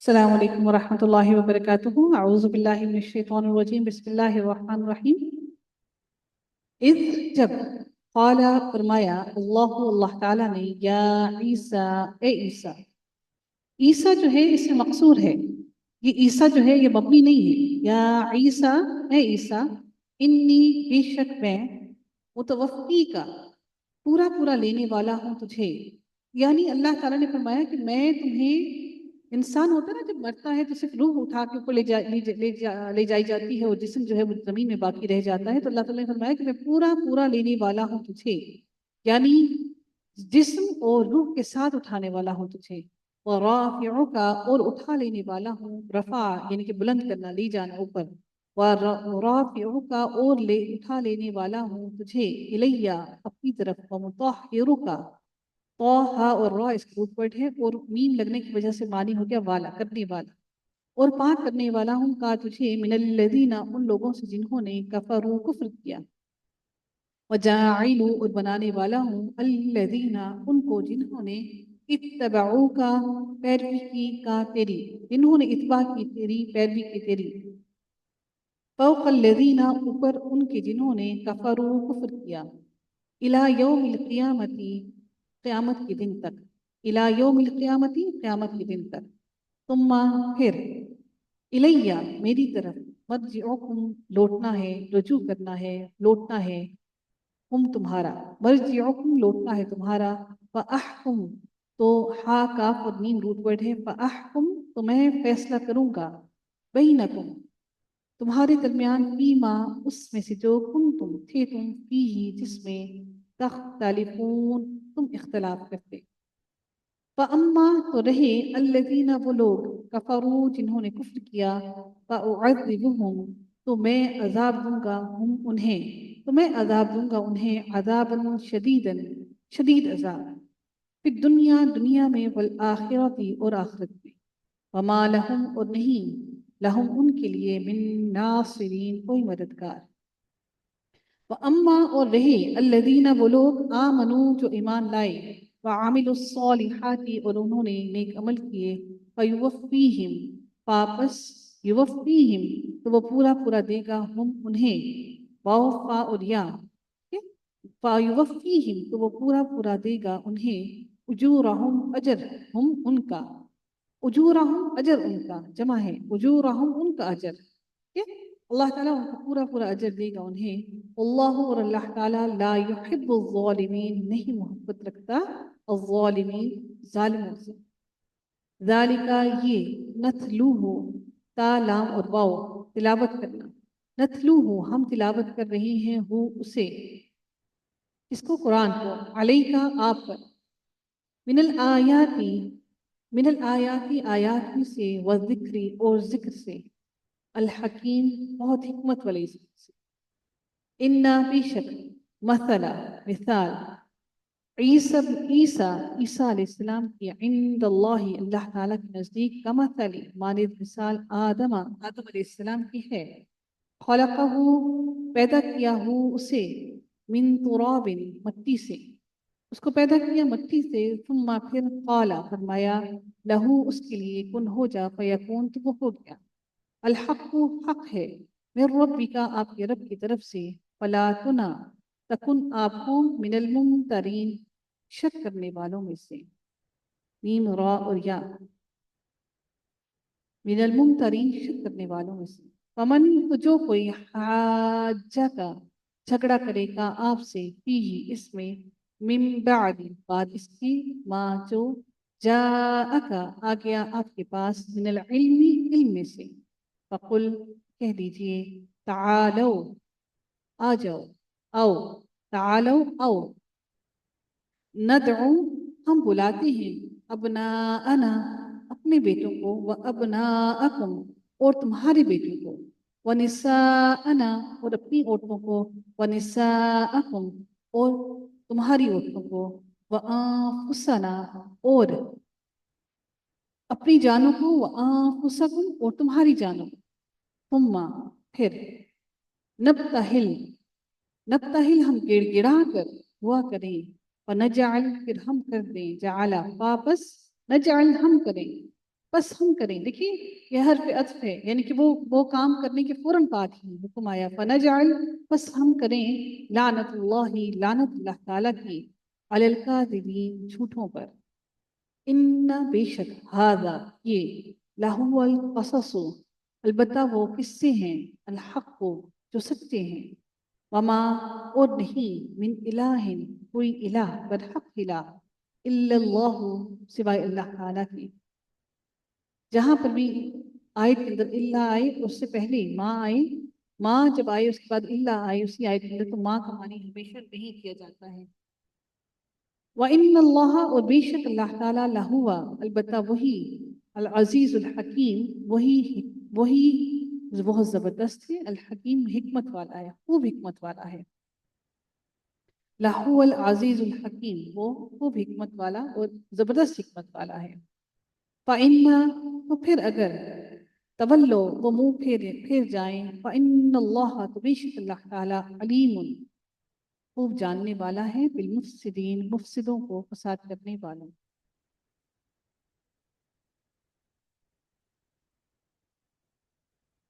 السلام علیکم ورحمۃ اللہ وبرکاتہ۔ اعوذ باللہ من الشیطان الرجیم، بسم اللہ الرحمن الرحیم۔ اذ جب، قال فرمایا، اللہ تعالیٰ نے، یا عیسیٰ اے عیسیٰ۔ عیسیٰ جو ہے اس میں مقصور ہے، یہ عیسیٰ جو ہے یہ مبنی نہیں ہے۔ یا عیسیٰ اے عیسیٰ، انی بے شک میں، متوفی کا پورا پورا لینے والا ہوں تجھے۔ یعنی اللہ تعالیٰ نے فرمایا کہ میں تمہیں، انسان ہوتا ہے نا جب مرتا ہے تو صرف روح اٹھا کے اوپر لے جائی جاتی ہے اور جسم جو ہے وہ زمین میں باقی رہ جاتا ہے، تو اللہ تعالیٰ نے فرمایا کہ میں پورا پورا لینے والا ہوں تجھے، یعنی جسم اور روح کے ساتھ اٹھانے والا ہوں تجھے۔ اور رافعک، اور اٹھا لینے والا ہوں، رفع یعنی کہ بلند کرنا، لے جانا اوپر۔ ورافعک، اور اٹھا لینے والا ہوں تجھے، الیہ اپنی طرف، ومطہرک، تو ہا اور را اس کا روٹ ورڈ ہے اور میم لگنے کی وجہ سے معنی ہو گیا والا، کرنے والا، اور پاک کرنے والا ہوں کا تجھے، من الذین، ان لوگوں سے جنہوں نے کفروا کفر کیا، وجاعل، اور بنانے والا ہوں، الذین، ان کو جنہوں نے اتبعوا کا پیروی کی، کا تیری، جنہوں نے اتباع کی تیری، پیروی کی تیری، فوق الذین، اوپر ان کے جنہوں نے کفروا کفر کیا، الی یوم القیامتی، قیامت کے دن تک، الی یوم القیامتی، قیامت کے دن تک، ثم، پھر، الیہ، میری طرف، مرجعکم، لوٹنا ہے، رجوع کرنا ہے، لوٹنا ہے، ہم تمہارا، مرجعکم، لوٹنا ہے تمہارا، فاحکم، تو ہا کاف اور میم روٹ ورڈ ہے، فاحکم، تو میں فیصلہ کروں گا، بینکم، تمہارے درمیان، فیما، اس میں سے جو کنتم، تھے تم، فیہ، جس میں، تختلفون، تم اختلاف کرتے۔ فَأَمَّا، تو رہے، الَّذِينَ، وہ لوگ، کفروا، جنہوں نے کفر کیا، فَأُعَذِّبُهُمْ، تو میں عذاب دوں گا، انہیں، تو میں عذاب دوں گا انہیں، عذاباً شدیداً، شدید عذاب، فی الدنیا، دنیا میں، والآخرۃ، اور آخرت میں، وما لہم، اور نہیں، لہم، ان کے لیے، من ناصرین، کوئی مددگار۔ وَأَمَّا، اور رہے، الَّذِينَ، وہ لوگ، آمنوا، جو ایمان لائے، وَعَمِلُوا الصَّالِحَاتِ، اور انہوں نے نیک عمل کیے، فَيُوَفِّيهِمْ، واپس، یوفیہم، تو وہ پورا پورا دے گا، ہم، انہیں، واو، فا اور یا، فَيُوَفِّيهِمْ، تو وہ پورا پورا دے گا انہیں، اجورہم، اجر، ہم، ان کا، اجورہم، اجر ان کا، جمع ہے، اجورہم، ان کا اجر، ٹھیک ہے؟ اللہ تعالیٰ ان کو پورا پورا اجر دے گا انہیں، اللہ، اور اللہ تعالیٰ، لا یحب الظالمین، نہیں محبت رکھتا، الظالمین، ظالموں سے۔ ذالکا، یہ، نتلوہ، تا، لام اور واو، تلاوت کرنا، نتلوہ، ہم تلاوت کر رہے ہیں، ہو، اسے، اس کو، قرآن کو، علیکا، آپ پر، من الآیاتی، من الآیاتی، آیات میں سے، والذکری، اور ذکر سے، الحکیم، بہت حکمت والے ذکر سے، انا، بے شک، مثلا، مثال، عیسیٰ علیہ السلام کی، عند اللہ، اللہ تعالیٰ کے نزدیک، کمثل، مانند مثال، آدم علیہ السلام کی ہے، خلقہ، پیدا کیا ہو اسے، من تراب، مٹی سے، اس کو پیدا کیا مٹی سے، ثم، پھر، قال، فرمایا، لہو، اس کے لیے، کن، ہو جا، فیکون، تو وہ ہو گیا، الحق، حق ہے، من ربک، آپ کے رب کی طرف سے، فلا تکن، آپ ہوں، من الممترین، شک کرنے والوں میں سے، میم، را اور یا، من الممترین، شک کرنے والوں میں سے، فمن، تو جو کوئی، حاجہ کا، جھگڑا کرے گا آپ سے، فیہ، اس میں، من بعد، بعد اس کی، ما، جو، جاءکا، آ گیا آپ کے پاس، من العلم، علم میں سے، فقل، کہہ دیجئے، تعالو، آ جاؤ، آؤ، تعالو، آؤ، ندعو، ہم بلاتے ہیں، ابناءنا، اپنے بیٹوں کو، وابناءکم، اور تمہارے بیٹوں کو، ونساءنا، اور اپنی عورتوں کو، ونساءکم، اور تمہاری عورتوں کو، وانفسنا، اور اپنی جانوں کو، وانفسکم، اور تمہاری جانوں کو، ثم، پھر، نبتہل، نبتہل، ہم گڑ گڑا کر ہوا کریں، ونجعل، پھر ہم کر دیں، جعلا، واپس، نجعل، ہم کریں، بس ہم کریں. دیکھیے یہ حرف عطف ہے، یعنی کہ وہ کام کرنے کے فوراً بعد ہی حکم آیا فنجعل، بس ہم کریں لعنت اللہ، لعنت اللہ تعالیٰ کی علی الکاذبین، جھوٹوں پر. ان بے شک ہذا یہ لہو القصص، البتہ وہ قصے ہیں، الحق جو سچے ہیں، وما اور نہیں، من الہ کوئی الہ برحق الہ، الا اللہ سوائے اللہ تعالیٰ کی. جہاں پر بھی آیت کے اندر اللہ آئے اس سے پہلے ماں آئی، ماں جب آئے اس کے بعد اللہ آئے اسی آیت کے اندر، تو ماں کا معنی ہمیشہ نہیں کیا جاتا ہے. وَإِنَّ اللَّهَ، اور بے شک اللہ تعالیٰ، لہوا البتہ وہی، العزیز الحکیم، وہی بہت زبردست ہے، الحکیم حکمت والا ہے، خوب حکمت والا ہے. لہو العزیز الحکیم، وہ خوب حکمت والا اور زبردست حکمت والا ہے. فَإِنَّ، تو پھر اگر تولو وہ منہ پھیر جائیں، فَإِنَّ اللَّهَ، تو بے شک اللہ تعالیٰ، علیم خوب جاننے والا ہے، بالمفسدین، مفسدوں کو، فساد کرنے والوں.